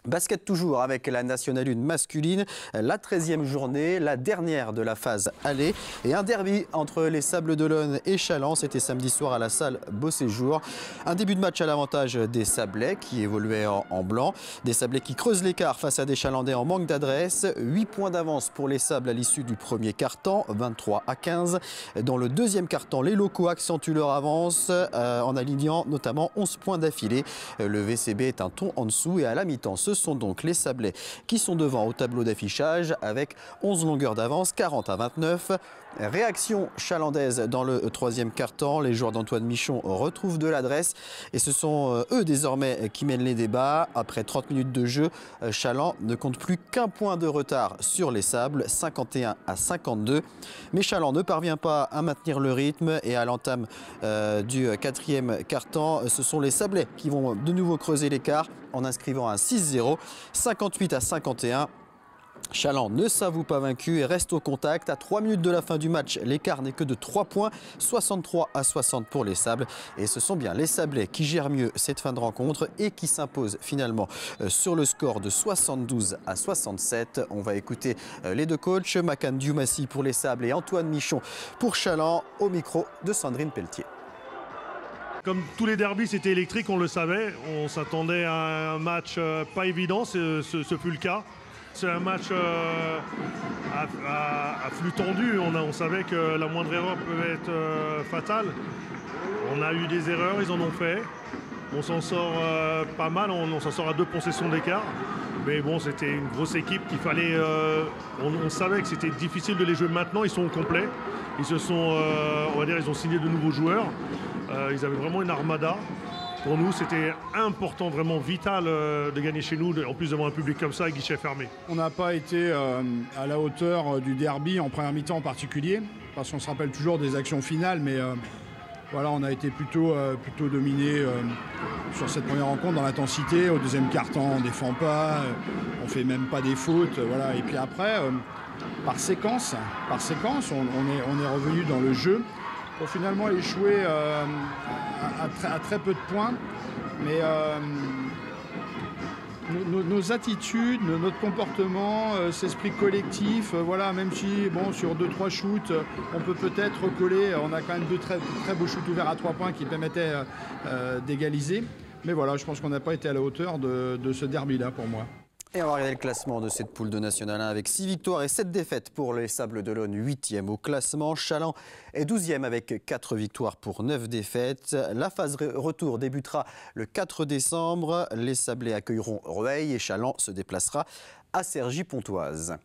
Basket toujours avec la Nationale 1 masculine, la 13e journée, la dernière de la phase aller et un derby entre les Sables d'Olonne et Challans. C'était samedi soir à la salle Beau Séjour. Un début de match à l'avantage des Sablais qui évoluaient en blanc. Des Sablais qui creusent l'écart face à des Chalandais en manque d'adresse. 8 points d'avance pour les Sables à l'issue du premier quart-temps, 23-15. Dans le deuxième quart-temps, les locaux accentuent leur avance en alignant notamment 11 points d'affilée. Le VCB est un ton en dessous et à la mi-temps, ce sont donc les Sablais qui sont devant au tableau d'affichage avec 11 longueurs d'avance, 40-29. Réaction chalandaise dans le troisième quart-temps. Les joueurs d'Antoine Michon retrouvent de l'adresse et ce sont eux désormais qui mènent les débats. Après 30 minutes de jeu, Chaland ne compte plus qu'un point de retard sur les Sables, 51-52. Mais Chaland ne parvient pas à maintenir le rythme et à l'entame du quatrième quart-temps, ce sont les Sablais qui vont de nouveau creuser l'écart en inscrivant un 6-0, 58-51. Chaland ne s'avoue pas vaincu et reste au contact. À 3 minutes de la fin du match, l'écart n'est que de 3 points, 63-60 pour les Sables. Et ce sont bien les Sablais qui gèrent mieux cette fin de rencontre et qui s'imposent finalement sur le score de 72-67. On va écouter les deux coachs, Makan Diomassi pour les Sables et Antoine Michon pour Chaland, au micro de Sandrine Pelletier. Comme tous les derbys, c'était électrique, on le savait. On s'attendait à un match pas évident, ce fut le cas. C'est un match à flux tendu. On savait que la moindre erreur pouvait être fatale. On a eu des erreurs, ils en ont fait. On s'en sort pas mal, on s'en sort à 2 possessions d'écart. Mais bon, c'était une grosse équipe qu'il fallait... on savait que c'était difficile de les jouer maintenant, ils sont au complet. Ils se sont, on va dire, ils ont signé de nouveaux joueurs. Ils avaient vraiment une armada. Pour nous, c'était important, vraiment vital de gagner chez nous, en plus devant un public comme ça, à guichet fermé. On n'a pas été à la hauteur du derby en première mi-temps en particulier, parce qu'on se rappelle toujours des actions finales, mais voilà, on a été plutôt dominé sur cette première rencontre dans l'intensité. Au deuxième quart-temps, on ne défend pas, on ne fait même pas des fautes. Voilà. Et puis après, par séquence, on est revenu dans le jeu pour finalement échouer à très peu de points. Mais nos attitudes, notre comportement, cet esprit collectif, voilà, même si bon, sur 2-3 shoots, on peut peut-être recoller. On a quand même 2 très beaux shoots ouverts à 3 points qui permettaient d'égaliser. Mais voilà, je pense qu'on n'a pas été à la hauteur de ce derby-là pour moi. Et on va regarder le classement de cette poule de National 1 avec 6 victoires et 7 défaites pour les Sables d'Olonne, 8e au classement. Chaland est 12e avec 4 victoires pour 9 défaites. La phase retour débutera le 4 décembre. Les Sablés accueilleront Rueil et Chaland se déplacera à Cergy-Pontoise.